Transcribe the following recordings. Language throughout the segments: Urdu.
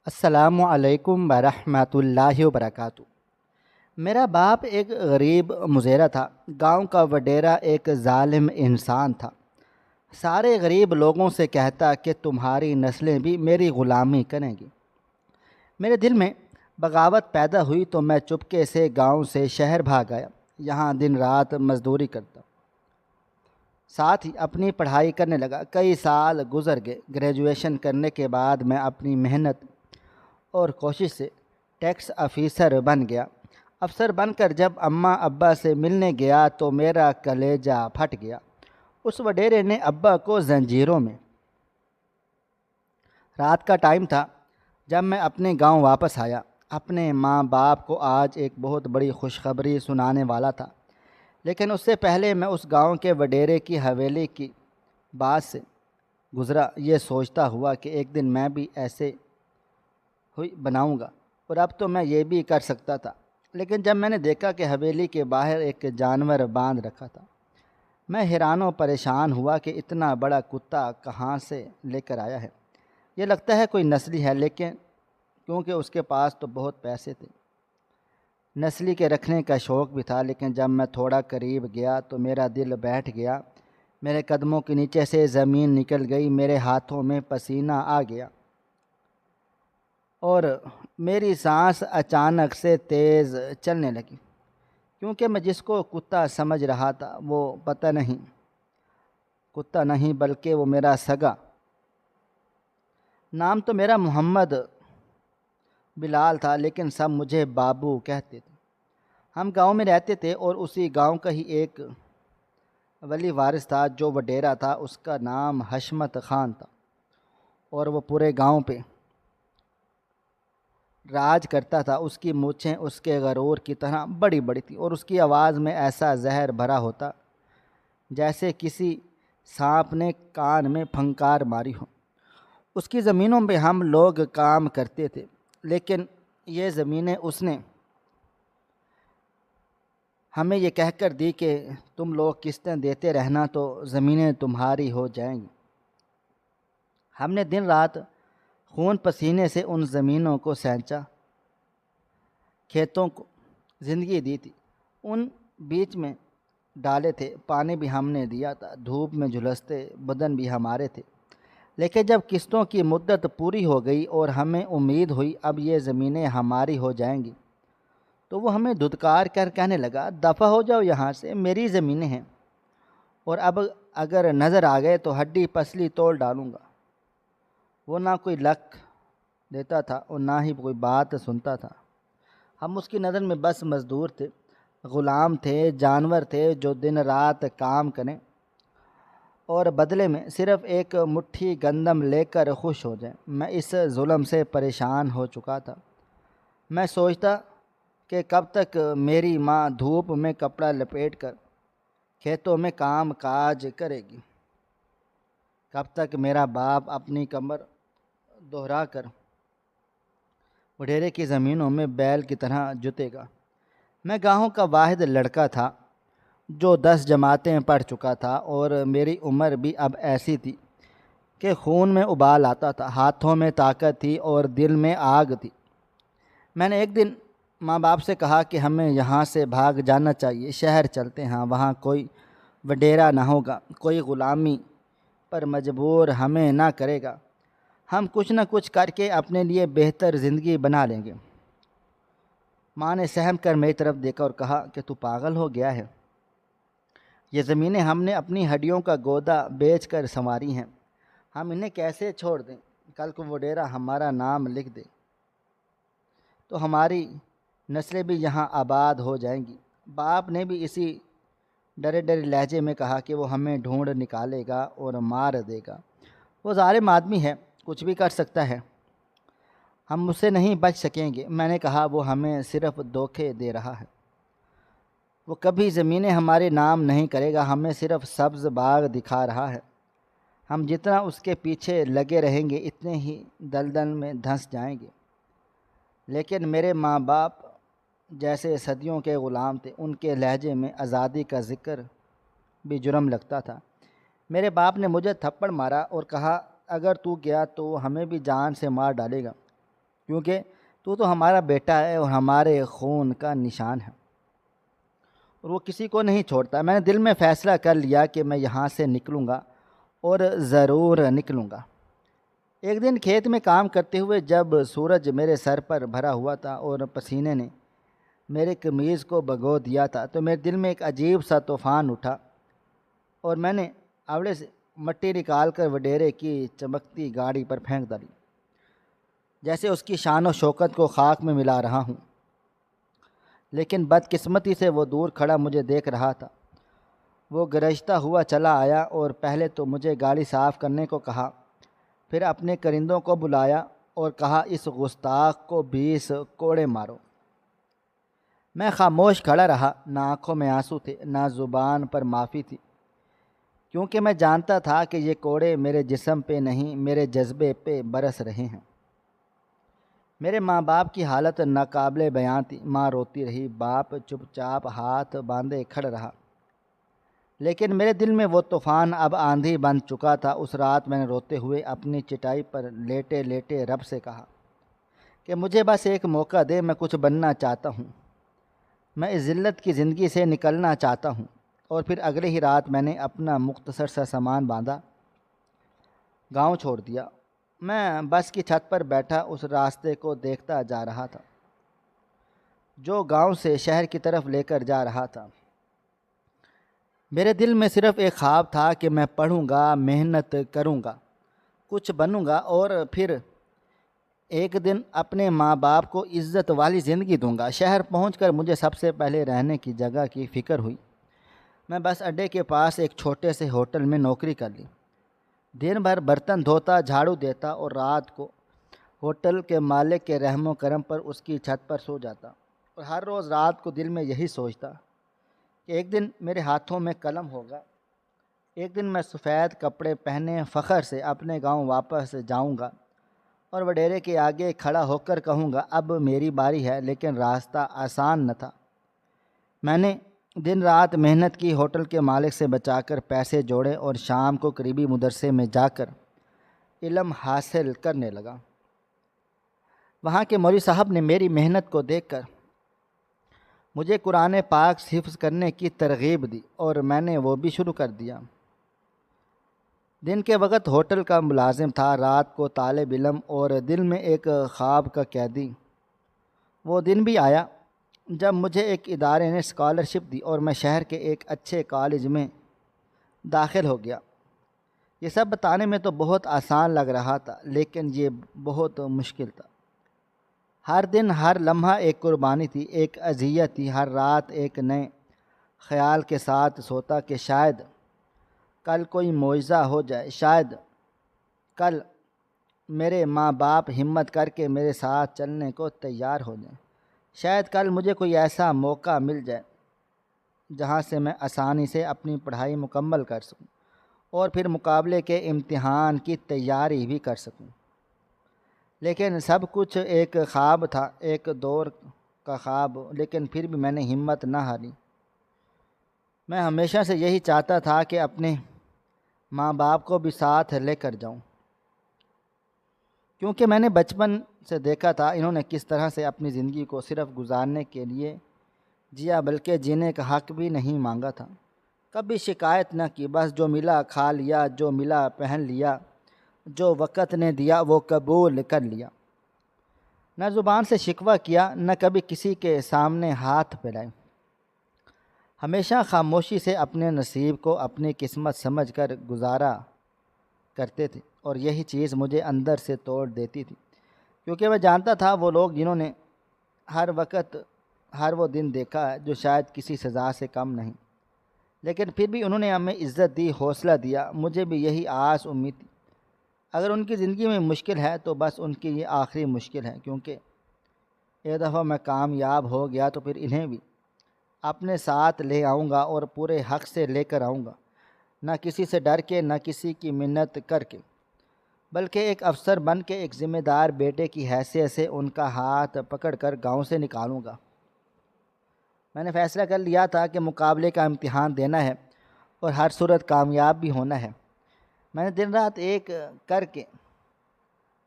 السلام علیکم ورحمۃ اللہ وبرکاتہ۔ میرا باپ ایک غریب مزیرہ تھا۔ گاؤں کا وڈیرا ایک ظالم انسان تھا۔ سارے غریب لوگوں سے کہتا کہ تمہاری نسلیں بھی میری غلامی کریں گی۔ میرے دل میں بغاوت پیدا ہوئی تو میں چپکے سے گاؤں سے شہر بھاگ آیا۔ یہاں دن رات مزدوری کرتا، ساتھ ہی اپنی پڑھائی کرنے لگا۔ کئی سال گزر گئے۔ گریجویشن کرنے کے بعد میں اپنی محنت اور کوشش سے ٹیکس آفیسر بن گیا۔ افسر بن کر جب اماں ابا سے ملنے گیا تو میرا کلیجہ پھٹ گیا۔ اس وڈیرے نے ابا کو زنجیروں میں۔ رات کا ٹائم تھا جب میں اپنے گاؤں واپس آیا۔ اپنے ماں باپ کو آج ایک بہت بڑی خوشخبری سنانے والا تھا، لیکن اس سے پہلے میں اس گاؤں کے وڈیرے کی حویلی کی بات سے گزرا، یہ سوچتا ہوا کہ ایک دن میں بھی ایسے ہوئی بناؤں گا، اور اب تو میں یہ بھی کر سکتا تھا۔ لیکن جب میں نے دیکھا کہ حویلی کے باہر ایک جانور باندھ رکھا تھا، میں حیران و پریشان ہوا کہ اتنا بڑا کتا کہاں سے لے کر آیا ہے۔ یہ لگتا ہے کوئی نسلی ہے، لیکن کیونکہ اس کے پاس تو بہت پیسے تھے، نسلی کے رکھنے کا شوق بھی تھا۔ لیکن جب میں تھوڑا قریب گیا تو میرا دل بیٹھ گیا۔ میرے قدموں کے نیچے سے زمین نکل گئی، میرے ہاتھوں میں پسینہ آ گیا اور میری سانس اچانک سے تیز چلنے لگی، کیونکہ میں جس کو کتا سمجھ رہا تھا وہ پتہ نہیں کتا نہیں بلکہ وہ میرا سگا۔ نام تو میرا محمد بلال تھا، لیکن سب مجھے بابو کہتے تھے۔ ہم گاؤں میں رہتے تھے اور اسی گاؤں کا ہی ایک ولی وارث تھا جو وڈیرا تھا۔ اس کا نام حشمت خان تھا اور وہ پورے گاؤں پہ راج کرتا تھا۔ اس کی مونچھیں اس کے غرور کی طرح بڑی بڑی تھی اور اس کی آواز میں ایسا زہر بھرا ہوتا جیسے کسی سانپ نے کان میں پھنکار ماری ہو۔ اس کی زمینوں پہ ہم لوگ کام کرتے تھے، لیکن یہ زمینیں اس نے ہمیں یہ کہہ کر دی کہ تم لوگ قسطیں دیتے رہنا تو زمینیں تمہاری ہو جائیں گی۔ ہم نے دن رات خون پسینے سے ان زمینوں کو سینچا، کھیتوں کو زندگی دی تھی، ان بیچ میں ڈالے تھے، پانی بھی ہم نے دیا تھا، دھوپ میں جھلستے بدن بھی ہمارے تھے۔ لیکن جب قسطوں کی مدت پوری ہو گئی اور ہمیں امید ہوئی اب یہ زمینیں ہماری ہو جائیں گی، تو وہ ہمیں دھتکار کر کہنے لگا، دفع ہو جاؤ یہاں سے، میری زمینیں ہیں، اور اب اگر نظر آ گئے تو ہڈی پسلی توڑ ڈالوں گا۔ وہ نہ کوئی لک دیتا تھا اور نہ ہی کوئی بات سنتا تھا۔ ہم اس کی نظر میں بس مزدور تھے، غلام تھے، جانور تھے جو دن رات کام کریں اور بدلے میں صرف ایک مٹھی گندم لے کر خوش ہو جائیں۔ میں اس ظلم سے پریشان ہو چکا تھا۔ میں سوچتا کہ کب تک میری ماں دھوپ میں کپڑا لپیٹ کر کھیتوں میں کام کاج کرے گی، کب تک میرا باپ اپنی کمر دہرا کر وڈیرے کی زمینوں میں بیل کی طرح جتے گا۔ میں گاؤں کا واحد لڑکا تھا جو 10 جماعتیں پڑھ چکا تھا، اور میری عمر بھی اب ایسی تھی کہ خون میں ابال آتا تھا، ہاتھوں میں طاقت تھی اور دل میں آگ تھی۔ میں نے ایک دن ماں باپ سے کہا کہ ہمیں یہاں سے بھاگ جانا چاہیے، شہر چلتے ہیں، وہاں کوئی وڈیرا نہ ہوگا، کوئی غلامی پر مجبور ہمیں نہ کرے گا، ہم کچھ نہ کچھ کر کے اپنے لیے بہتر زندگی بنا لیں گے۔ ماں نے سہم کر میری طرف دیکھا اور کہا کہ تو پاگل ہو گیا ہے، یہ زمینیں ہم نے اپنی ہڈیوں کا گودا بیچ کر سنواری ہیں، ہم انہیں کیسے چھوڑ دیں؟ کل کو وڈیرا ہمارا نام لکھ دے تو ہماری نسلیں بھی یہاں آباد ہو جائیں گی۔ باپ نے بھی اسی ڈرے ڈرے لہجے میں کہا کہ وہ ہمیں ڈھونڈ نکالے گا اور مار دے گا، وہ ظالم آدمی ہے، کچھ بھی کر سکتا ہے، ہم اس سے نہیں بچ سکیں گے۔ میں نے کہا وہ ہمیں صرف دھوکے دے رہا ہے، وہ کبھی زمینیں ہمارے نام نہیں کرے گا، ہمیں صرف سبز باغ دکھا رہا ہے، ہم جتنا اس کے پیچھے لگے رہیں گے اتنے ہی دلدل میں دھنس جائیں گے۔ لیکن میرے ماں باپ جیسے صدیوں کے غلام تھے، ان کے لہجے میں آزادی کا ذکر بھی جرم لگتا تھا۔ میرے باپ نے مجھے تھپڑ مارا اور کہا، اگر تو گیا تو ہمیں بھی جان سے مار ڈالے گا۔ کیونکہ تو ہمارا بیٹا ہے اور ہمارے خون کا نشان ہے، اور وہ کسی کو نہیں چھوڑتا۔ میں نے دل میں فیصلہ کر لیا کہ میں یہاں سے نکلوں گا اور ضرور نکلوں گا۔ ایک دن کھیت میں کام کرتے ہوئے جب سورج میرے سر پر بھرا ہوا تھا اور پسینے نے میرے قمیض کو بھگو دیا تھا تو میرے دل میں ایک عجیب سا طوفان اٹھا، اور میں نے آوڑے سے مٹی نکال کر وڈیرے کی چمکتی گاڑی پر پھینک ڈالی، جیسے اس کی شان و شوکت کو خاک میں ملا رہا ہوں۔ لیکن بدقسمتی سے وہ دور کھڑا مجھے دیکھ رہا تھا۔ وہ گرجتا ہوا چلا آیا اور پہلے تو مجھے گاڑی صاف کرنے کو کہا، پھر اپنے کرندوں کو بلایا اور کہا اس گستاخ کو 20 کوڑے مارو۔ میں خاموش کھڑا رہا، نہ آنکھوں میں آنسو تھے نہ زبان پر معافی تھی، کیونکہ میں جانتا تھا کہ یہ کوڑے میرے جسم پہ نہیں میرے جذبے پہ برس رہے ہیں۔ میرے ماں باپ کی حالت ناقابل بیان تھی۔ ماں روتی رہی، باپ چپ چاپ ہاتھ باندھے کھڑا رہا، لیکن میرے دل میں وہ طوفان اب آندھی بن چکا تھا۔ اس رات میں نے روتے ہوئے اپنی چٹائی پر لیٹے لیٹے رب سے کہا کہ مجھے بس ایک موقع دے، میں کچھ بننا چاہتا ہوں، میں اس ذلت کی زندگی سے نکلنا چاہتا ہوں۔ اور پھر اگلے ہی رات میں نے اپنا مختصر سا سامان باندھا، گاؤں چھوڑ دیا۔ میں بس کی چھت پر بیٹھا اس راستے کو دیکھتا جا رہا تھا جو گاؤں سے شہر کی طرف لے کر جا رہا تھا۔ میرے دل میں صرف ایک خواب تھا کہ میں پڑھوں گا، محنت کروں گا، کچھ بنوں گا اور پھر ایک دن اپنے ماں باپ کو عزت والی زندگی دوں گا۔ شہر پہنچ کر مجھے سب سے پہلے رہنے کی جگہ کی فکر ہوئی۔ میں بس اڈے کے پاس ایک چھوٹے سے ہوٹل میں نوکری کر لی۔ دن بھر برتن دھوتا، جھاڑو دیتا اور رات کو ہوٹل کے مالک کے رحم و کرم پر اس کی چھت پر سو جاتا، اور ہر روز رات کو دل میں یہی سوچتا کہ ایک دن میرے ہاتھوں میں قلم ہوگا، ایک دن میں سفید کپڑے پہنے فخر سے اپنے گاؤں واپس جاؤں گا اور وڈیرے کے آگے کھڑا ہو کر کہوں گا اب میری باری ہے۔ لیکن راستہ آسان نہ تھا۔ میں نے دن رات محنت کی، ہوٹل کے مالک سے بچا کر پیسے جوڑے اور شام کو قریبی مدرسے میں جا کر علم حاصل کرنے لگا۔ وہاں کے مولوی صاحب نے میری محنت کو دیکھ کر مجھے قرآن پاک حفظ کرنے کی ترغیب دی اور میں نے وہ بھی شروع کر دیا۔ دن کے وقت ہوٹل کا ملازم تھا، رات کو طالب علم اور دل میں ایک خواب کا قیدی۔ وہ دن بھی آیا جب مجھے ایک ادارے نے اسکالرشپ دی اور میں شہر کے ایک اچھے کالج میں داخل ہو گیا۔ یہ سب بتانے میں تو بہت آسان لگ رہا تھا، لیکن یہ بہت مشکل تھا۔ ہر دن ہر لمحہ ایک قربانی تھی، ایک اذیت تھی۔ ہر رات ایک نئے خیال کے ساتھ سوتا کہ شاید کل کوئی معجزہ ہو جائے، شاید کل میرے ماں باپ ہمت کر کے میرے ساتھ چلنے کو تیار ہو جائیں، شاید کل مجھے کوئی ایسا موقع مل جائے جہاں سے میں آسانی سے اپنی پڑھائی مکمل کر سکوں اور پھر مقابلے کے امتحان کی تیاری بھی کر سکوں۔ لیکن سب کچھ ایک خواب تھا، ایک دور کا خواب، لیکن پھر بھی میں نے ہمت نہ ہاری۔ میں ہمیشہ سے یہی چاہتا تھا کہ اپنے ماں باپ کو بھی ساتھ لے کر جاؤں، کیونکہ میں نے بچپن سے دیکھا تھا انہوں نے کس طرح سے اپنی زندگی کو صرف گزارنے کے لیے جیا، بلکہ جینے کا حق بھی نہیں مانگا تھا۔ کبھی شکایت نہ کی، بس جو ملا کھا لیا، جو ملا پہن لیا، جو وقت نے دیا وہ قبول کر لیا۔ نہ زبان سے شکوہ کیا، نہ کبھی کسی کے سامنے ہاتھ پھیلائے۔ ہمیشہ خاموشی سے اپنے نصیب کو اپنی قسمت سمجھ کر گزارا کرتے تھے، اور یہی چیز مجھے اندر سے توڑ دیتی تھی، کیونکہ میں جانتا تھا وہ لوگ جنہوں نے ہر وقت ہر وہ دن دیکھا ہے جو شاید کسی سزا سے کم نہیں، لیکن پھر بھی انہوں نے ہمیں عزت دی، حوصلہ دیا۔ مجھے بھی یہی آس امید تھی، اگر ان کی زندگی میں مشکل ہے تو بس ان کی یہ آخری مشکل ہے، کیونکہ ایک دفعہ میں کامیاب ہو گیا تو پھر انہیں بھی اپنے ساتھ لے آؤں گا اور پورے حق سے لے کر آؤں گا، نہ کسی سے ڈر کے، نہ کسی کی منت کر کے، بلکہ ایک افسر بن کے، ایک ذمہ دار بیٹے کی حیثیت سے ان کا ہاتھ پکڑ کر گاؤں سے نکالوں گا۔ میں نے فیصلہ کر لیا تھا کہ مقابلے کا امتحان دینا ہے اور ہر صورت کامیاب بھی ہونا ہے۔ میں نے دن رات ایک کر کے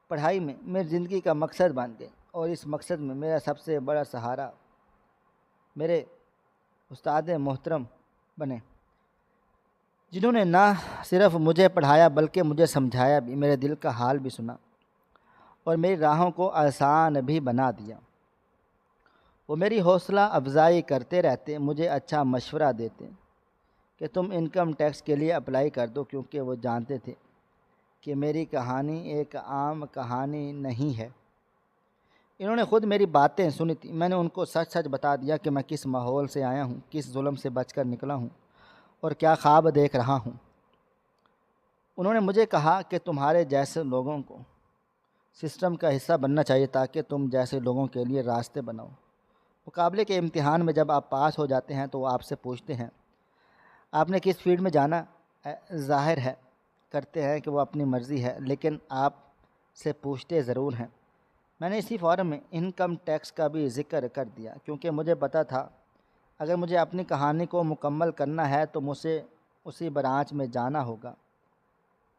پڑھائی میں میری زندگی کا مقصد بن گئی، اور اس مقصد میں میرا سب سے بڑا سہارا میرے استاد محترم بنے، جنہوں نے نہ صرف مجھے پڑھایا بلکہ مجھے سمجھایا بھی، میرے دل کا حال بھی سنا اور میری راہوں کو آسان بھی بنا دیا۔ وہ میری حوصلہ افزائی کرتے رہتے، مجھے اچھا مشورہ دیتے کہ تم انکم ٹیکس کے لیے اپلائی کر دو، کیونکہ وہ جانتے تھے کہ میری کہانی ایک عام کہانی نہیں ہے۔ انہوں نے خود میری باتیں سنی تھی، میں نے ان کو سچ سچ بتا دیا کہ میں کس ماحول سے آیا ہوں، کس ظلم سے بچ کر نکلا ہوں اور کیا خواب دیکھ رہا ہوں۔ انہوں نے مجھے کہا کہ تمہارے جیسے لوگوں کو سسٹم کا حصہ بننا چاہیے تاکہ تم جیسے لوگوں کے لیے راستے بناؤ۔ مقابلے کے امتحان میں جب آپ پاس ہو جاتے ہیں تو وہ آپ سے پوچھتے ہیں آپ نے کس فیلڈ میں جانا ہے، ظاہر ہے کرتے ہیں کہ وہ اپنی مرضی ہے، لیکن آپ سے پوچھتے ضرور ہیں۔ میں نے اسی فورم میں انکم ٹیکس کا بھی ذکر کر دیا، کیونکہ مجھے پتہ تھا اگر مجھے اپنی کہانی کو مکمل کرنا ہے تو مجھے اسی برانچ میں جانا ہوگا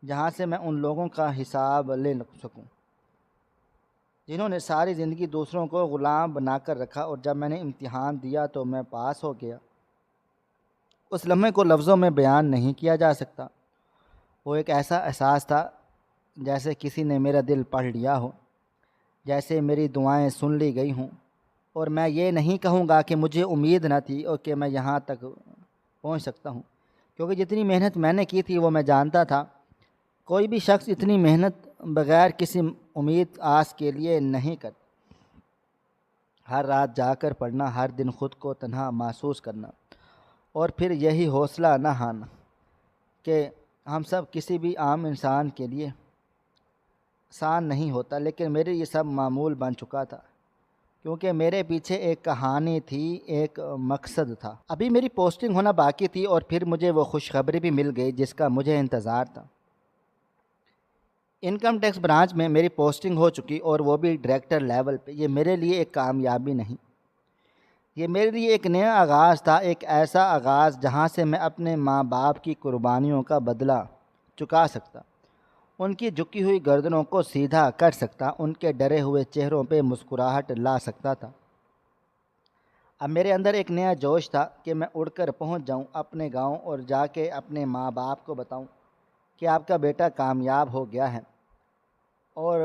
جہاں سے میں ان لوگوں کا حساب لے سکوں جنہوں نے ساری زندگی دوسروں کو غلام بنا کر رکھا، اور جب میں نے امتحان دیا تو میں پاس ہو گیا۔ اس لمحے کو لفظوں میں بیان نہیں کیا جا سکتا۔ وہ ایک ایسا احساس تھا جیسے کسی نے میرا دل پڑھ لیا ہو، جیسے میری دعائیں سن لی گئی ہوں، اور میں یہ نہیں کہوں گا کہ مجھے امید نہ تھی اور کہ میں یہاں تک پہنچ سکتا ہوں، کیونکہ جتنی محنت میں نے کی تھی وہ میں جانتا تھا کوئی بھی شخص اتنی محنت بغیر کسی امید آس کے لیے نہیں کرتا۔ ہر رات جا کر پڑھنا، ہر دن خود کو تنہا محسوس کرنا، اور پھر یہی حوصلہ نہ ہارنا کہ ہم سب کسی بھی عام انسان کے لیے آسان نہیں ہوتا، لیکن میرے یہ سب معمول بن چکا تھا کیونکہ میرے پیچھے ایک کہانی تھی، ایک مقصد تھا۔ ابھی میری پوسٹنگ ہونا باقی تھی اور پھر مجھے وہ خوشخبری بھی مل گئی جس کا مجھے انتظار تھا۔ انکم ٹیکس برانچ میں میری پوسٹنگ ہو چکی، اور وہ بھی ڈائریکٹر لیول پہ۔ یہ میرے لیے ایک کامیابی نہیں، یہ میرے لیے ایک نیا آغاز تھا، ایک ایسا آغاز جہاں سے میں اپنے ماں باپ کی قربانیوں کا بدلہ چکا سکتا، ان کی جھکی ہوئی گردنوں کو سیدھا کر سکتا، ان کے ڈرے ہوئے چہروں پہ مسکراہٹ لا سکتا تھا۔ اب میرے اندر ایک نیا جوش تھا کہ میں اڑ کر پہنچ جاؤں اپنے گاؤں اور جا کے اپنے ماں باپ کو بتاؤں کہ آپ کا بیٹا کامیاب ہو گیا ہے، اور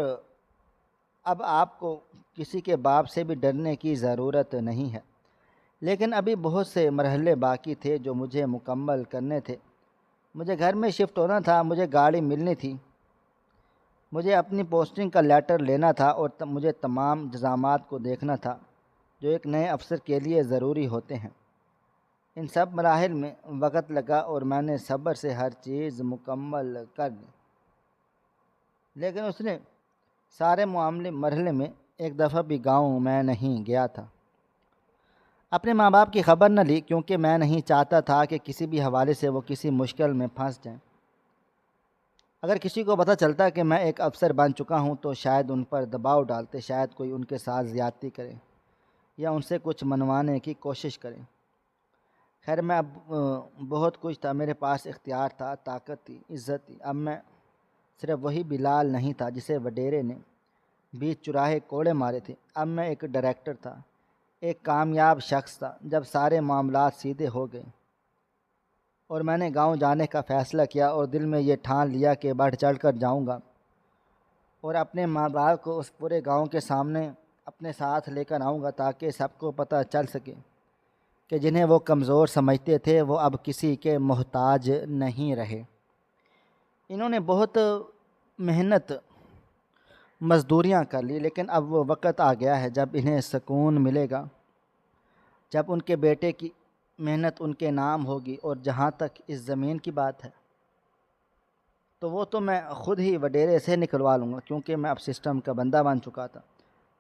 اب آپ کو کسی کے باپ سے بھی ڈرنے کی ضرورت نہیں ہے۔ لیکن ابھی بہت سے مرحلے باقی تھے جو مجھے مکمل کرنے تھے۔ مجھے گھر میں شفٹ ہونا تھا، مجھے گاڑی ملنی تھی، مجھے اپنی پوسٹنگ کا لیٹر لینا تھا، اور مجھے تمام انتظامات کو دیکھنا تھا جو ایک نئے افسر کے لیے ضروری ہوتے ہیں۔ ان سب مراحل میں وقت لگا اور میں نے صبر سے ہر چیز مکمل کر دی، لیکن اس نے سارے مرحلے میں ایک دفعہ بھی گاؤں میں نہیں گیا تھا، اپنے ماں باپ کی خبر نہ لی، کیونکہ میں نہیں چاہتا تھا کہ کسی بھی حوالے سے وہ کسی مشکل میں پھنس جائیں۔ اگر کسی کو پتہ چلتا کہ میں ایک افسر بن چکا ہوں تو شاید ان پر دباؤ ڈالتے، شاید کوئی ان کے ساتھ زیادتی کرے یا ان سے کچھ منوانے کی کوشش کرے۔ خیر میں اب بہت کچھ تھا، میرے پاس اختیار تھا، طاقت تھی، عزت تھی۔ اب میں صرف وہی بلال نہیں تھا جسے وڈیرے نے بیچ چراہے کوڑے مارے تھے، اب میں ایک ڈائریکٹر تھا، ایک کامیاب شخص تھا۔ جب سارے معاملات سیدھے ہو گئے اور میں نے گاؤں جانے کا فیصلہ کیا اور دل میں یہ ٹھان لیا کہ بڑھ چڑھ کر جاؤں گا اور اپنے ماں باپ کو اس پورے گاؤں کے سامنے اپنے ساتھ لے کر آؤں گا تاکہ سب کو پتہ چل سکے کہ جنہیں وہ کمزور سمجھتے تھے وہ اب کسی کے محتاج نہیں رہے۔ انہوں نے بہت محنت مزدوریاں کر لی، لیکن اب وہ وقت آ گیا ہے جب انہیں سکون ملے گا، جب ان کے بیٹے کی محنت ان کے نام ہوگی، اور جہاں تک اس زمین کی بات ہے تو وہ تو میں خود ہی وڈیرے سے نکلوا لوں گا، کیونکہ میں اب سسٹم کا بندہ بن چکا تھا،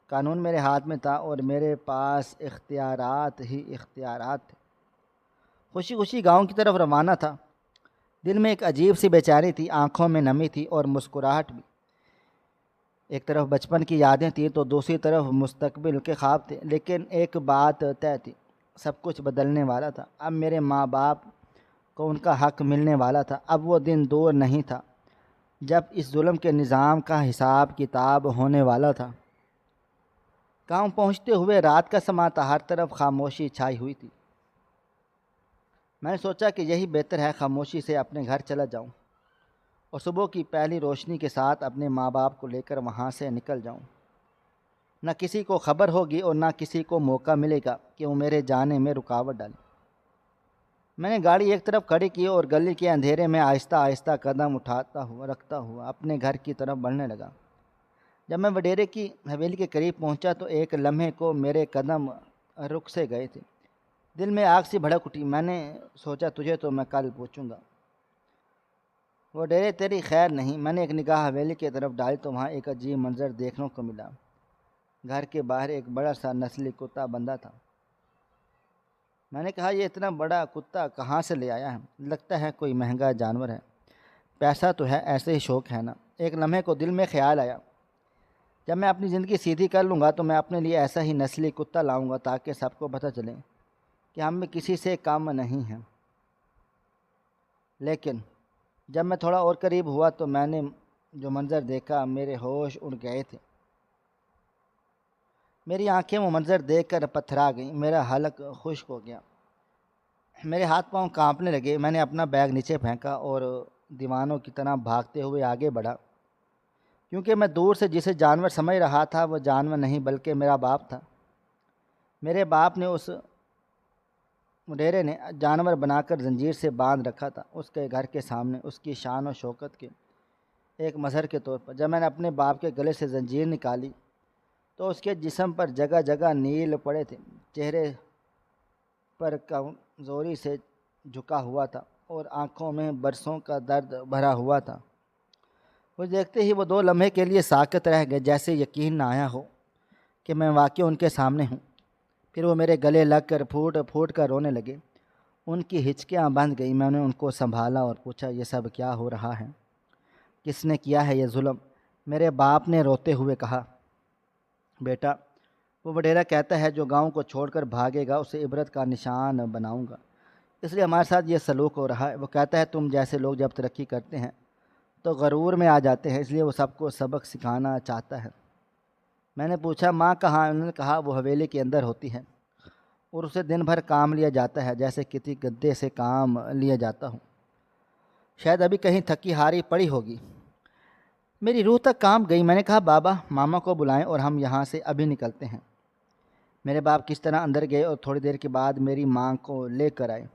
قانون میرے ہاتھ میں تھا اور میرے پاس اختیارات ہی اختیارات تھے۔ خوشی خوشی گاؤں کی طرف روانہ تھا، دل میں ایک عجیب سی بے چینی تھی، آنکھوں میں نمی تھی اور مسکراہٹ بھی۔ ایک طرف بچپن کی یادیں تھیں تو دوسری طرف مستقبل کے خواب تھے، لیکن ایک بات طے تھی، سب کچھ بدلنے والا تھا۔ اب میرے ماں باپ کو ان کا حق ملنے والا تھا، اب وہ دن دور نہیں تھا جب اس ظلم کے نظام کا حساب کتاب ہونے والا تھا۔ گاؤں پہنچتے ہوئے رات کا سما تھا، ہر طرف خاموشی چھائی ہوئی تھی۔ میں نے سوچا کہ یہی بہتر ہے، خاموشی سے اپنے گھر چلا جاؤں اور صبح کی پہلی روشنی کے ساتھ اپنے ماں باپ کو لے کر وہاں سے نکل جاؤں۔ نہ کسی کو خبر ہوگی اور نہ کسی کو موقع ملے گا کہ وہ میرے جانے میں رکاوٹ ڈالے۔ میں نے گاڑی ایک طرف کھڑی کی اور گلی کے اندھیرے میں آہستہ آہستہ قدم رکھتا ہوا اپنے گھر کی طرف بڑھنے لگا۔ جب میں وڈیرے کی حویلی کے قریب پہنچا تو ایک لمحے کو میرے قدم رک سے گئے تھے۔ دل میں آگ سی بھڑک اٹھی۔ میں نے سوچا تجھے تو میں کل پوچھوں گا، وڈیرے تیری خیر نہیں۔ میں نے ایک نگاہ حویلی کی طرف ڈالی تو وہاں ایک عجیب منظر دیکھنے کو ملا۔ گھر کے باہر ایک بڑا سا نسلی کتا بندھا تھا۔ میں نے کہا یہ اتنا بڑا کتا کہاں سے لے آیا ہے؟ لگتا ہے کوئی مہنگا جانور ہے۔ پیسہ تو ہے، ایسے ہی شوق ہے نا۔ ایک لمحے کو دل میں خیال آیا، جب میں اپنی زندگی سیدھی کر لوں گا تو میں اپنے لیے ایسا ہی نسلی کتا لاؤں گا تاکہ سب کو پتہ چلے کہ ہم میں کسی سے کم نہیں ہیں۔ لیکن جب میں تھوڑا اور قریب ہوا تو میں نے جو منظر دیکھا، میرے ہوش اڑ گئے تھے۔ میری آنکھیں وہ منظر دیکھ کر پتھرا گئیں، میرا حلق خشک ہو گیا، میرے ہاتھ پاؤں کانپنے لگے۔ میں نے اپنا بیگ نیچے پھینکا اور دیوانوں کی طرح بھاگتے ہوئے آگے بڑھا، کیونکہ میں دور سے جسے جانور سمجھ رہا تھا وہ جانور نہیں بلکہ میرا باپ تھا۔ میرے باپ نے اس مڈیرے نے جانور بنا کر زنجیر سے باندھ رکھا تھا، اس کے گھر کے سامنے، اس کی شان و شوکت کے ایک مظہر کے طور پر۔ جب میں نے اپنے باپ کے گلے سے زنجیر نکالی تو اس کے جسم پر جگہ جگہ نیل پڑے تھے، چہرے پر کمزوری سے جھکا ہوا تھا اور آنکھوں میں برسوں کا درد بھرا ہوا تھا۔ وہ دیکھتے ہی وہ 2 لمحے کے لیے ساکت رہ گئے، جیسے یقین نہ آیا ہو کہ میں واقعی ان کے سامنے ہوں۔ پھر وہ میرے گلے لگ کر پھوٹ پھوٹ کر رونے لگے۔ ان کی ہچکیاں بندھ گئیں۔ میں نے ان کو سنبھالا اور پوچھا یہ سب کیا ہو رہا ہے؟ کس نے کیا ہے یہ ظلم؟ میرے باپ نے روتے ہوئے کہا، بیٹا وہ وڈیرا کہتا ہے جو گاؤں کو چھوڑ کر بھاگے گا اسے عبرت کا نشان بناؤں گا، اس لیے ہمارے ساتھ یہ سلوک ہو رہا ہے۔ وہ کہتا ہے تم جیسے لوگ جب ترقی کرتے ہیں تو غرور میں آ جاتے ہیں، اس لیے وہ سب کو سبق سکھانا چاہتا ہے۔ میں نے پوچھا ماں کہاں؟ انہوں نے کہا وہ حویلی کے اندر ہوتی ہے اور اسے دن بھر کام لیا جاتا ہے جیسے کسی گدھے سے کام لیا جاتا ہوں، شاید ابھی کہیں تھکی ہاری پڑی ہوگی۔ میری روح تک کام گئی۔ میں نے کہا بابا ماما کو بلائیں اور ہم یہاں سے ابھی نکلتے ہیں۔ میرے باپ کس طرح اندر گئے اور تھوڑی دیر کے بعد میری ماں کو لے کر آئے۔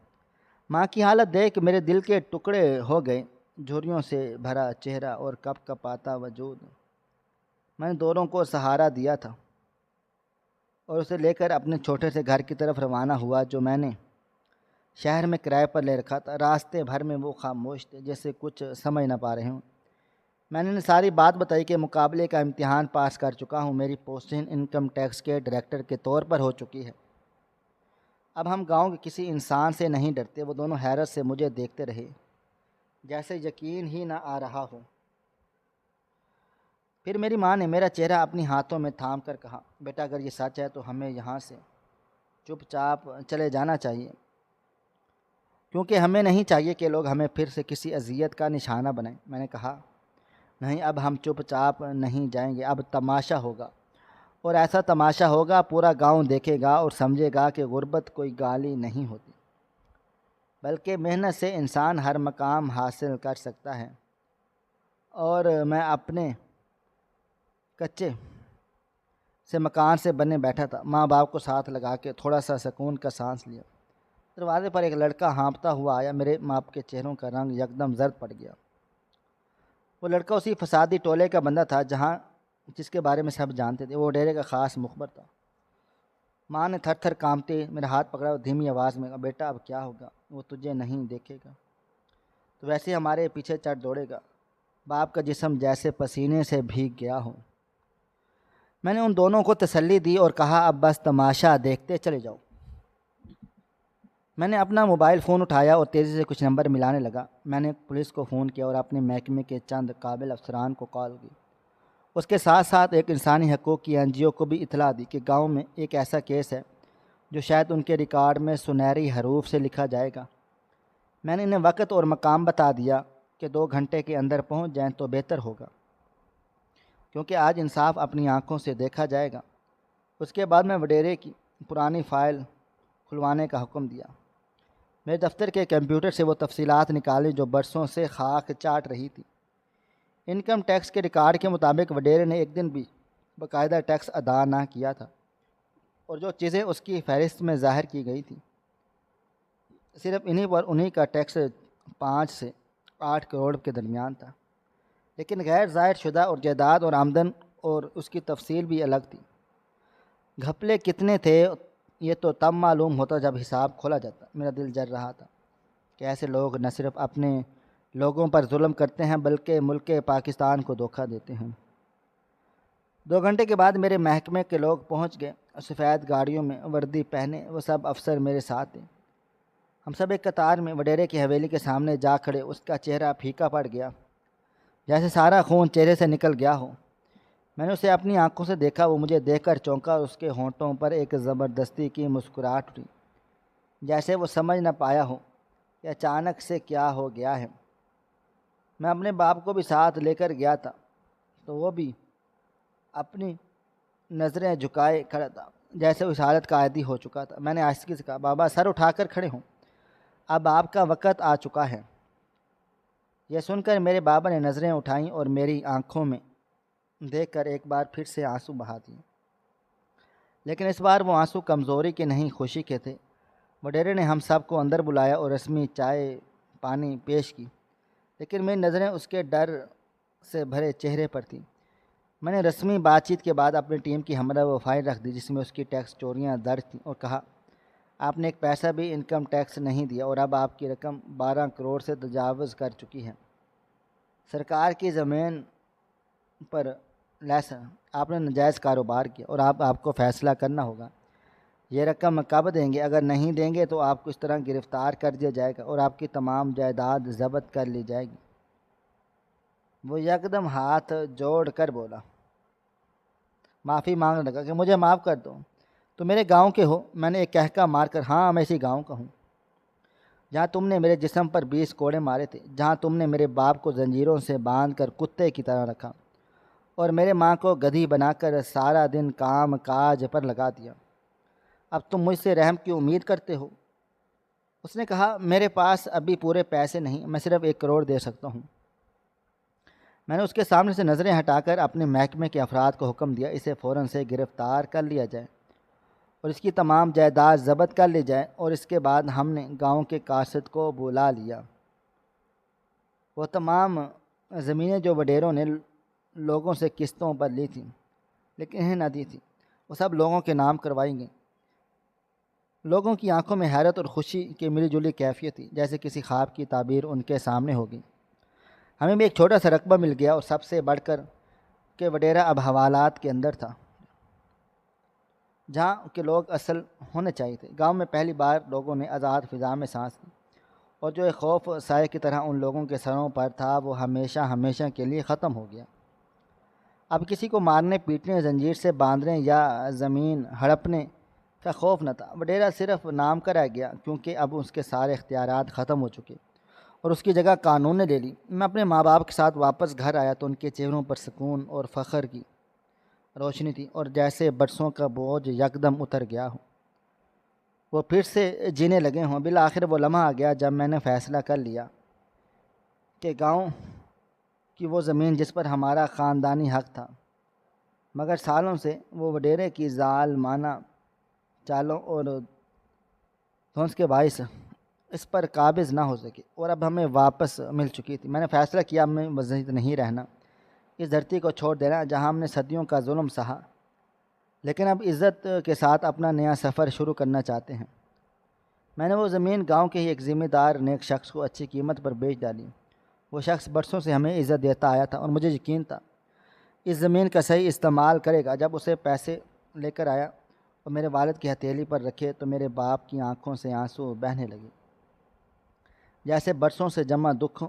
ماں کی حالت دیکھ میرے دل کے ٹکڑے ہو گئے، جھریوں سے بھرا چہرہ اور کپ کپاتا وجود۔ میں نے دونوں کو سہارا دیا تھا اور اسے لے کر اپنے چھوٹے سے گھر کی طرف روانہ ہوا جو میں نے شہر میں کرائے پر لے رکھا تھا۔ راستے بھر میں وہ خاموش تھے، جیسے کچھ سمجھ نہ پا رہے ہوں۔ میں نے انہیں ساری بات بتائی کہ مقابلے کا امتحان پاس کر چکا ہوں، میری پوسٹنگ انکم ٹیکس کے ڈائریکٹر کے طور پر ہو چکی ہے، اب ہم گاؤں کے کسی انسان سے نہیں ڈرتے۔ وہ دونوں حیرت سے مجھے دیکھتے رہے، جیسے یقین ہی نہ آ رہا ہو۔ پھر میری ماں نے میرا چہرہ اپنی ہاتھوں میں تھام کر کہا، بیٹا اگر یہ سچ ہے تو ہمیں یہاں سے چپ چاپ چلے جانا چاہیے، کیونکہ ہمیں نہیں چاہیے کہ لوگ ہمیں پھر سے کسی اذیت کا نشانہ بنائیں۔ میں نے کہا نہیں، اب ہم چپ چاپ نہیں جائیں گے، اب تماشا ہوگا، اور ایسا تماشا ہوگا پورا گاؤں دیکھے گا اور سمجھے گا کہ غربت کوئی گالی نہیں ہوتی، بلکہ محنت سے انسان ہر مقام حاصل کر سکتا ہے۔ اور میں اپنے کچے سے مکان سے بننے بیٹھا تھا، ماں باپ کو ساتھ لگا کے تھوڑا سا سکون کا سانس لیا۔ دروازے پر ایک لڑکا ہانپتا ہوا آیا، میرے باپ کے چہروں کا رنگ یکدم زرد پڑ گیا۔ وہ لڑکا اسی فسادی ٹولے کا بندہ تھا جس کے بارے میں سب جانتے تھے، وہ ڈیرے کا خاص مخبر تھا۔ ماں نے تھر تھر کانپتے میرا ہاتھ پکڑا اور دھیمی آواز میں کہا، بیٹا اب کیا ہوگا؟ وہ تجھے نہیں دیکھے گا تو ویسے ہمارے پیچھے چڑھ دوڑے گا۔ باپ کا جسم جیسے پسینے سے بھیگ گیا ہو۔ میں نے ان دونوں کو تسلی دی اور کہا اب بس تماشا دیکھتے چلے جاؤ۔ میں نے اپنا موبائل فون اٹھایا اور تیزی سے کچھ نمبر ملانے لگا۔ میں نے پولیس کو فون کیا اور اپنے محکمے کے چند قابل افسران کو کال کی۔ اس کے ساتھ ساتھ ایک انسانی حقوق کی NGO کو بھی اطلاع دی کہ گاؤں میں ایک ایسا کیس ہے جو شاید ان کے ریکارڈ میں سنہری حروف سے لکھا جائے گا۔ میں نے انہیں وقت اور مقام بتا دیا کہ 2 گھنٹے کے اندر پہنچ جائیں تو بہتر ہوگا، کیونکہ آج انصاف اپنی آنکھوں سے دیکھا جائے گا۔ اس کے بعد میں وڈیرے کی پرانی فائل کھلوانے کا حکم دیا۔ میرے دفتر کے کمپیوٹر سے وہ تفصیلات نکالی جو برسوں سے خاک چاٹ رہی تھی۔ انکم ٹیکس کے ریکارڈ کے مطابق وڈیرے نے ایک دن بھی باقاعدہ ٹیکس ادا نہ کیا تھا، اور جو چیزیں اس کی فہرست میں ظاہر کی گئی تھیں صرف انہی کا ٹیکس 5 سے 8 کروڑ کے درمیان تھا، لیکن غیر ظاہر شدہ اور جائیداد اور آمدن اور اس کی تفصیل بھی الگ تھی۔ گھپلے کتنے تھے یہ تو تب معلوم ہوتا جب حساب کھولا جاتا۔ میرا دل جل رہا تھا کہ ایسے لوگ نہ صرف اپنے لوگوں پر ظلم کرتے ہیں بلکہ ملک پاکستان کو دھوکہ دیتے ہیں۔ 2 گھنٹے کے بعد میرے محکمے کے لوگ پہنچ گئے، سفید گاڑیوں میں وردی پہنے وہ سب افسر میرے ساتھ تھے۔ ہم سب ایک قطار میں وڈیرے کی حویلی کے سامنے جا کھڑے۔ اس کا چہرہ پھیکا پڑ گیا، جیسے سارا خون چہرے سے نکل گیا ہو۔ میں نے اسے اپنی آنکھوں سے دیکھا، وہ مجھے دیکھ کر چونکا اور اس کے ہونٹوں پر ایک زبردستی کی مسکراہٹ اٹھی، جیسے وہ سمجھ نہ پایا ہو کہ اچانک سے کیا ہو گیا ہے۔ میں اپنے باپ کو بھی ساتھ لے کر گیا تھا تو وہ بھی اپنی نظریں جھکائے کھڑا تھا، جیسے اس حالت کا عادی ہو چکا تھا۔ میں نے آہستگی سے کہا، بابا سر اٹھا کر کھڑے ہوں، اب آپ کا وقت آ چکا ہے۔ یہ سن کر میرے بابا نے نظریں اٹھائیں اور میری آنکھوں میں دیکھ کر ایک بار پھر سے آنسو بہا دیے، لیکن اس بار وہ آنسو کمزوری کے نہیں خوشی کے تھے۔ وڈیرے نے ہم سب کو اندر بلایا اور رسمی چائے پانی پیش کی، لیکن میری نظریں اس کے ڈر سے بھرے چہرے پر تھیں۔ میں نے رسمی بات چیت کے بعد اپنی ٹیم کی ہمراہ وہ فائل رکھ دی جس میں اس کی ٹیکس چوریاں درج تھیں، اور کہا، آپ نے ایک پیسہ بھی انکم ٹیکس نہیں دیا اور اب آپ کی رقم 12 کروڑ سے تجاوز کر چکی ہے۔ سرکار کی زمین پر لیس آپ نے ناجائز کاروبار کیا اور آپ کو فیصلہ کرنا ہوگا، یہ رقم کب دیں گے؟ اگر نہیں دیں گے تو آپ کو اس طرح گرفتار کر دیا جائے گا اور آپ کی تمام جائیداد ضبط کر لی جائے گی۔ وہ یکدم ہاتھ جوڑ کر بولا، معافی مانگنے لگا کہ مجھے معاف کر دو، تو میرے گاؤں کے ہو۔ میں نے ایک کہکا مار کر، ہاں میں اسی گاؤں کا ہوں جہاں تم نے میرے جسم پر 20 کوڑے مارے تھے، جہاں تم نے میرے باپ کو زنجیروں سے باندھ کر کتے کی طرح رکھا اور میرے ماں کو گدھی بنا کر سارا دن کام کاج پر لگا دیا۔ اب تم مجھ سے رحم کی امید کرتے ہو؟ اس نے کہا، میرے پاس ابھی پورے پیسے نہیں، میں صرف 1 کروڑ دے سکتا ہوں۔ میں نے اس کے سامنے سے نظریں ہٹا کر اپنے محکمے کے افراد کو حکم دیا، اسے فوراً سے گرفتار کر لیا جائے اور اس کی تمام جائیداد ضبط کر لی جائے۔ اور اس کے بعد ہم نے گاؤں کے قاصد کو بلا لیا۔ وہ تمام زمینیں جو وڈیروں نے لوگوں سے قسطوں پر لی تھیں لیکن انہیں نہ دی تھیں، وہ سب لوگوں کے نام کروائی گئیں۔ لوگوں کی آنکھوں میں حیرت اور خوشی کی ملی جلی کیفیت تھی، جیسے کسی خواب کی تعبیر ان کے سامنے ہوگی۔ ہمیں بھی ایک چھوٹا سا رقبہ مل گیا، اور سب سے بڑھ کر کہ وڈیرا اب حوالات کے اندر تھا جہاں کے لوگ اصل ہونے چاہیے تھے۔ گاؤں میں پہلی بار لوگوں نے آزاد فضا میں سانس لی، اور جو ایک خوف سائے کی طرح ان لوگوں کے سروں پر تھا وہ ہمیشہ ہمیشہ کے لیے ختم ہو گیا۔ اب کسی کو مارنے پیٹنے، زنجیر سے باندھنے یا زمین ہڑپنے کا خوف نہ تھا۔ وڈیرا صرف نام کا رہ گیا، کیونکہ اب اس کے سارے اختیارات ختم ہو چکے اور اس کی جگہ قانون نے لے لی۔ میں اپنے ماں باپ کے ساتھ واپس گھر آیا تو ان کے چہروں پر سکون اور فخر کی روشنی تھی، اور جیسے برسوں کا بوجھ یکدم اتر گیا ہو، وہ پھر سے جینے لگے ہوں۔ بالآخر وہ لمحہ آ گیا جب میں نے فیصلہ کر لیا کہ گاؤں کی وہ زمین جس پر ہمارا خاندانی حق تھا، مگر سالوں سے وہ وڈیرے کی ظالمانہ چالوں اور دھونس کے باعث اس پر قابض نہ ہو سکی اور اب ہمیں واپس مل چکی تھی۔ میں نے فیصلہ کیا اب میں مزید نہیں رہنا، اس دھرتی کو چھوڑ دینا جہاں ہم نے صدیوں کا ظلم سہا، لیکن اب عزت کے ساتھ اپنا نیا سفر شروع کرنا چاہتے ہیں۔ میں نے وہ زمین گاؤں کے ہی ایک ذمہ دار نیک شخص کو اچھی قیمت پر بیچ ڈالی۔ وہ شخص برسوں سے ہمیں عزت دیتا آیا تھا اور مجھے یقین تھا اس زمین کا صحیح استعمال کرے گا۔ جب اسے پیسے لے کر آیا اور میرے والد کی ہتھیلی پر رکھے تو میرے باپ کی آنکھوں سے آنسو بہنے لگے، جیسے برسوں سے جمع دکھ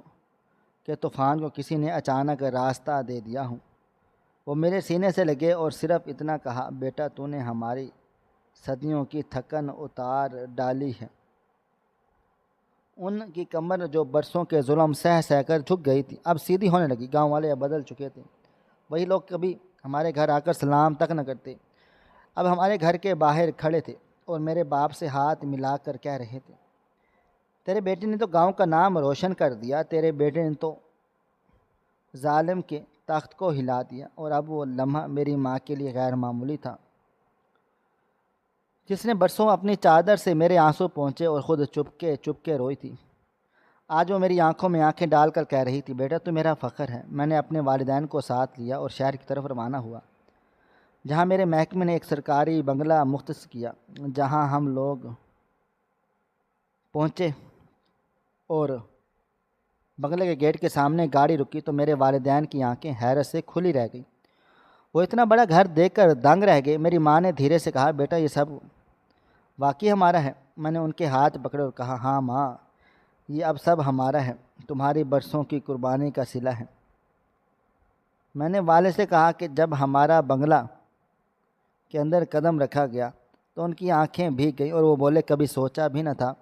کے طوفان کو کسی نے اچانک راستہ دے دیا ہوں۔ وہ میرے سینے سے لگے اور صرف اتنا کہا، بیٹا تو نے ہماری صدیوں کی تھکن اتار ڈالی ہے۔ ان کی کمر جو برسوں کے ظلم سہ سہ کر جھک گئی تھی اب سیدھی ہونے لگی۔ گاؤں والے اب بدل چکے تھے، وہی لوگ کبھی ہمارے گھر آ کر سلام تک نہ کرتے اب ہمارے گھر کے باہر کھڑے تھے اور میرے باپ سے ہاتھ ملا کر کہہ رہے تھے، تیرے بیٹے نے تو گاؤں کا نام روشن کر دیا، تیرے بیٹے نے تو ظالم کے تخت کو ہلا دیا۔ اور اب وہ لمحہ میری ماں کے لیے غیر معمولی تھا، جس نے برسوں اپنی چادر سے میرے آنسو پہنچے اور خود چپ کے روئی تھی۔ آج وہ میری آنکھوں میں آنکھیں ڈال کر کہہ رہی تھی، بیٹا تو میرا فخر ہے۔ میں نے اپنے والدین کو ساتھ لیا اور شہر کی طرف روانہ ہوا، جہاں میرے محکمے نے ایک سرکاری بنگلہ مختص کیا۔ جہاں ہم لوگ پہنچے اور بنگلے کے گیٹ کے سامنے گاڑی رکی تو میرے والدین کی آنکھیں حیرت سے کھلی رہ گئی۔ وہ اتنا بڑا گھر دیکھ کر دنگ رہ گئے۔ میری ماں نے دھیرے سے کہا، بیٹا یہ سب واقعی ہمارا ہے؟ میں نے ان کے ہاتھ پکڑے اور کہا، ہاں ماں، یہ اب سب ہمارا ہے، تمہاری برسوں کی قربانی کا صلہ ہے۔ میں نے والد سے کہا کہ جب ہمارا بنگلہ کے اندر قدم رکھا گیا تو ان کی آنکھیں بھیگ گئیں اور وہ بولے، کبھی سوچا بھی نہ تھا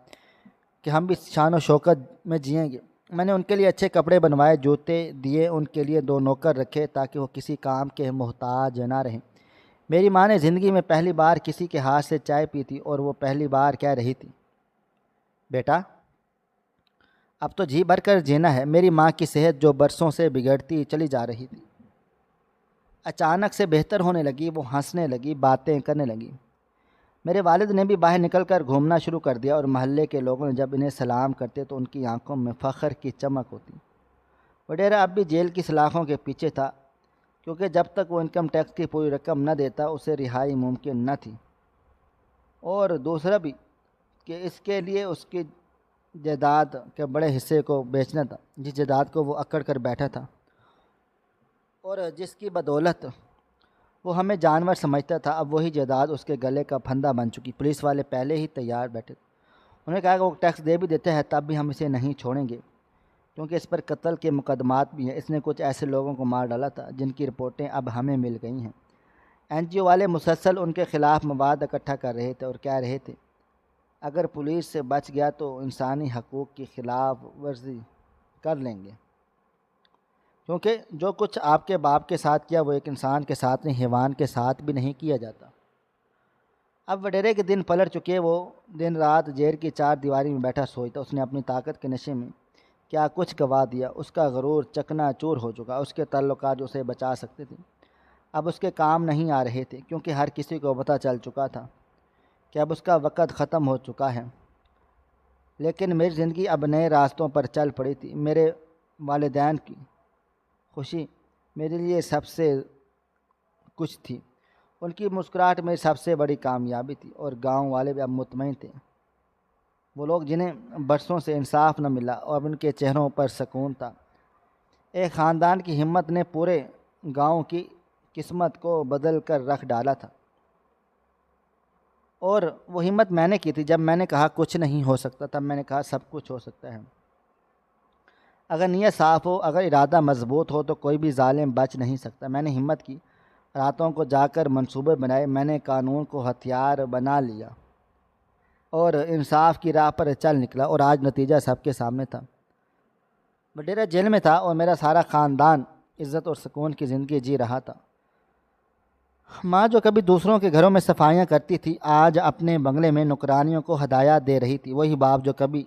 کہ ہم بھی شان و شوکت میں جئیں گے۔ میں نے ان کے لیے اچھے کپڑے بنوائے، جوتے دیے، ان کے لیے 2 نوکر رکھے تاکہ وہ کسی کام کے محتاج نہ رہیں۔ میری ماں نے زندگی میں پہلی بار کسی کے ہاتھ سے چائے پی تھی اور وہ پہلی بار کہہ رہی تھی، بیٹا اب تو جی بھر کر جینا ہے۔ میری ماں کی صحت جو برسوں سے بگڑتی چلی جا رہی تھی اچانک سے بہتر ہونے لگی۔ وہ ہنسنے لگی، باتیں کرنے لگی۔ میرے والد نے بھی باہر نکل کر گھومنا شروع کر دیا اور محلے کے لوگوں نے جب انہیں سلام کرتے تو ان کی آنکھوں میں فخر کی چمک ہوتی۔ وڈیرا اب بھی جیل کی سلاخوں کے پیچھے تھا، کیونکہ جب تک وہ انکم ٹیکس کی پوری رقم نہ دیتا اسے رہائی ممکن نہ تھی، اور دوسرا بھی کہ اس کے لیے اس کی جائیداد کے بڑے حصے کو بیچنا تھا، جس جائیداد کو وہ اکڑ کر بیٹھا تھا اور جس کی بدولت وہ ہمیں جانور سمجھتا تھا۔ اب وہی جائیداد اس کے گلے کا پھندا بن چکی۔ پولیس والے پہلے ہی تیار بیٹھے تھے، انہوں نے کہا کہ وہ ٹیکس دے بھی دیتے ہیں تب بھی ہم اسے نہیں چھوڑیں گے، کیونکہ اس پر قتل کے مقدمات بھی ہیں۔ اس نے کچھ ایسے لوگوں کو مار ڈالا تھا جن کی رپورٹیں اب ہمیں مل گئی ہیں۔ این جی او والے مسلسل ان کے خلاف مواد اکٹھا کر رہے تھے اور کہہ رہے تھے، اگر پولیس سے بچ گیا تو انسانی حقوق کی خلاف ورزی کر لیں گے، کیونکہ جو کچھ آپ کے باپ کے ساتھ کیا وہ ایک انسان کے ساتھ نہیں، حیوان کے ساتھ بھی نہیں کیا جاتا۔ اب وڈیرے کے دن پلٹ چکے، وہ دن رات جیل کی 4 دیواری میں بیٹھا سوچتا۔ اس نے اپنی طاقت کے نشے میں کیا کچھ گوا دیا، اس کا غرور چکنا چور ہو چکا، اس کے تعلقات جو اسے بچا سکتے تھے اب اس کے کام نہیں آ رہے تھے، کیونکہ ہر کسی کو پتہ چل چکا تھا کہ اب اس کا وقت ختم ہو چکا ہے۔ لیکن میری زندگی اب نئے راستوں پر چل پڑی تھی۔ میرے والدین کی خوشی میرے لیے سب سے کچھ تھی، ان کی مسکراہٹ میری سب سے بڑی کامیابی تھی، اور گاؤں والے بھی اب مطمئن تھے۔ وہ لوگ جنہیں برسوں سے انصاف نہ ملا اور اب ان کے چہروں پر سکون تھا۔ ایک خاندان کی ہمت نے پورے گاؤں کی قسمت کو بدل کر رکھ ڈالا تھا، اور وہ ہمت میں نے کی تھی۔ جب میں نے کہا کچھ نہیں ہو سکتا تب میں نے کہا سب کچھ ہو سکتا ہے۔ اگر نیت صاف ہو، اگر ارادہ مضبوط ہو تو کوئی بھی ظالم بچ نہیں سکتا۔ میں نے ہمت کی، راتوں کو جا کر منصوبے بنائے، میں نے قانون کو ہتھیار بنا لیا اور انصاف کی راہ پر چل نکلا، اور آج نتیجہ سب کے سامنے تھا۔ وڈیرا جیل میں تھا اور میرا سارا خاندان عزت اور سکون کی زندگی جی رہا تھا۔ ماں جو کبھی دوسروں کے گھروں میں صفائیاں کرتی تھی آج اپنے بنگلے میں نوکرانیوں کو ہدایات دے رہی تھی۔ وہی باپ جو کبھی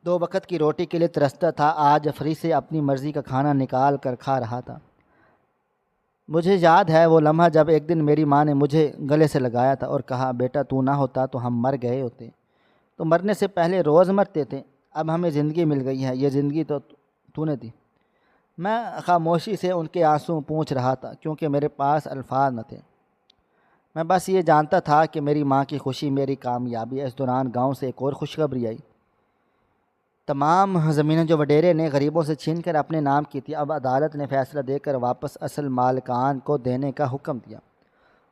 2 وقت کی روٹی کے لیے ترستا تھا آج فری سے اپنی مرضی کا کھانا نکال کر کھا رہا تھا۔ مجھے یاد ہے وہ لمحہ جب ایک دن میری ماں نے مجھے گلے سے لگایا تھا اور کہا، بیٹا تو نہ ہوتا تو ہم مر گئے ہوتے، تو مرنے سے پہلے روز مرتے تھے، اب ہمیں زندگی مل گئی ہے، یہ زندگی تو نے دی۔ میں خاموشی سے ان کے آنسو پونچھ رہا تھا، کیونکہ میرے پاس الفاظ نہ تھے۔ میں بس یہ جانتا تھا کہ میری ماں کی خوشی میری کامیابی ہے۔ اس دوران گاؤں سے ایک اور خوشخبری آئی۔ تمام زمینیں جو وڈیرے نے غریبوں سے چھین کر اپنے نام کی تھی اب عدالت نے فیصلہ دے کر واپس اصل مالکان کو دینے کا حکم دیا،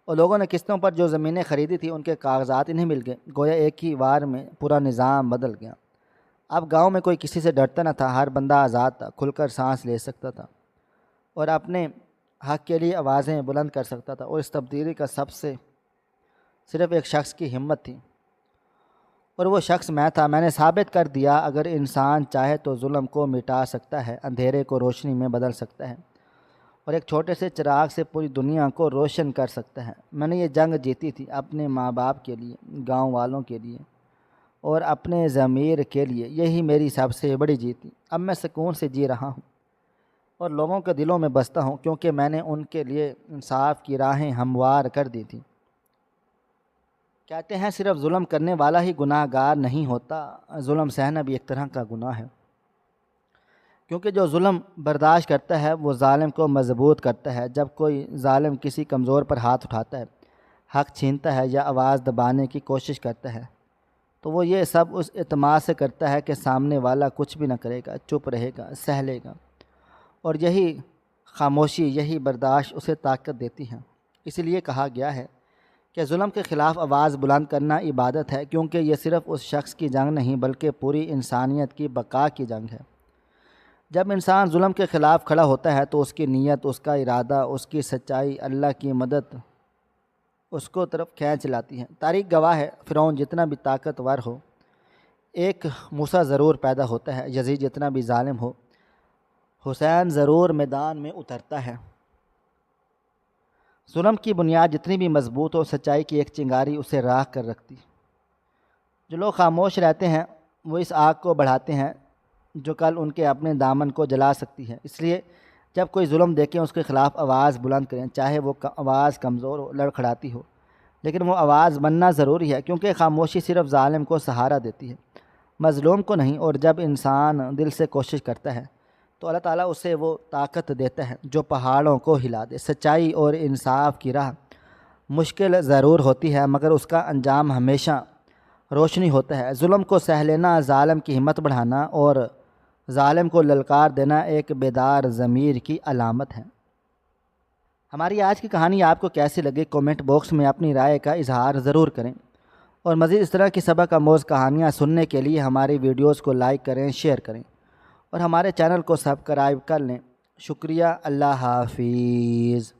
اور لوگوں نے قسطوں پر جو زمینیں خریدی تھی ان کے کاغذات انہیں مل گئے۔ گویا ایک ہی وار میں پورا نظام بدل گیا۔ اب گاؤں میں کوئی کسی سے ڈرتا نہ تھا، ہر بندہ آزاد تھا، کھل کر سانس لے سکتا تھا اور اپنے حق کے لیے آوازیں بلند کر سکتا تھا، اور اس تبدیلی کا سب سے صرف ایک شخص کی ہمت تھی، اور وہ شخص میں تھا۔ میں نے ثابت کر دیا اگر انسان چاہے تو ظلم کو مٹا سکتا ہے، اندھیرے کو روشنی میں بدل سکتا ہے، اور ایک چھوٹے سے چراغ سے پوری دنیا کو روشن کر سکتا ہے۔ میں نے یہ جنگ جیتی تھی، اپنے ماں باپ کے لیے، گاؤں والوں کے لیے اور اپنے ضمیر کے لیے۔ یہی میری سب سے بڑی جیت تھی۔ اب میں سکون سے جی رہا ہوں اور لوگوں کے دلوں میں بستا ہوں، کیونکہ میں نے ان کے لیے انصاف کی راہیں ہموار کر دی تھیں۔ کہتے ہیں صرف ظلم کرنے والا ہی گناہ گار نہیں ہوتا، ظلم سہنا بھی ایک طرح کا گناہ ہے، کیونکہ جو ظلم برداشت کرتا ہے وہ ظالم کو مضبوط کرتا ہے۔ جب کوئی ظالم کسی کمزور پر ہاتھ اٹھاتا ہے، حق چھینتا ہے یا آواز دبانے کی کوشش کرتا ہے، تو وہ یہ سب اس اعتماد سے کرتا ہے کہ سامنے والا کچھ بھی نہ کرے گا، چپ رہے گا، سہ لے گا، اور یہی خاموشی، یہی برداشت اسے طاقت دیتی ہے۔ اسی لیے کہا گیا ہے کہ ظلم کے خلاف آواز بلند کرنا عبادت ہے، کیونکہ یہ صرف اس شخص کی جنگ نہیں بلکہ پوری انسانیت کی بقا کی جنگ ہے۔ جب انسان ظلم کے خلاف کھڑا ہوتا ہے تو اس کی نیت، اس کا ارادہ، اس کی سچائی، اللہ کی مدد اس کو طرف کھینچ لاتی ہے۔ تاریخ گواہ ہے، فرعون جتنا بھی طاقتور ہو، ایک موسیٰ ضرور پیدا ہوتا ہے۔ یزید جتنا بھی ظالم ہو، حسین ضرور میدان میں اترتا ہے۔ ظلم کی بنیاد جتنی بھی مضبوط ہو، سچائی کی ایک چنگاری اسے راکھ کر رکھتی۔ جو لوگ خاموش رہتے ہیں وہ اس آگ کو بڑھاتے ہیں جو کل ان کے اپنے دامن کو جلا سکتی ہے۔ اس لیے جب کوئی ظلم دیکھیں اس کے خلاف آواز بلند کریں، چاہے وہ آواز کمزور ہو، لڑکھڑاتی ہو، لیکن وہ آواز بننا ضروری ہے، کیونکہ خاموشی صرف ظالم کو سہارا دیتی ہے، مظلوم کو نہیں۔ اور جب انسان دل سے کوشش کرتا ہے تو اللہ تعالیٰ اسے وہ طاقت دیتا ہے جو پہاڑوں کو ہلا دے۔ سچائی اور انصاف کی راہ مشکل ضرور ہوتی ہے، مگر اس کا انجام ہمیشہ روشنی ہوتا ہے۔ ظلم کو سہ لینا، ظالم کی ہمت بڑھانا اور ظالم کو للکار دینا ایک بیدار ضمیر کی علامت ہے۔ ہماری آج کی کہانی آپ کو کیسی لگی؟ کومنٹ باکس میں اپنی رائے کا اظہار ضرور کریں، اور مزید اس طرح کی سبق آموز کہانیاں سننے کے لیے ہماری ویڈیوز کو لائک کریں، شیئر کریں اور ہمارے چینل کو سبسکرائب کر لیں۔ شکریہ۔ اللہ حافظ۔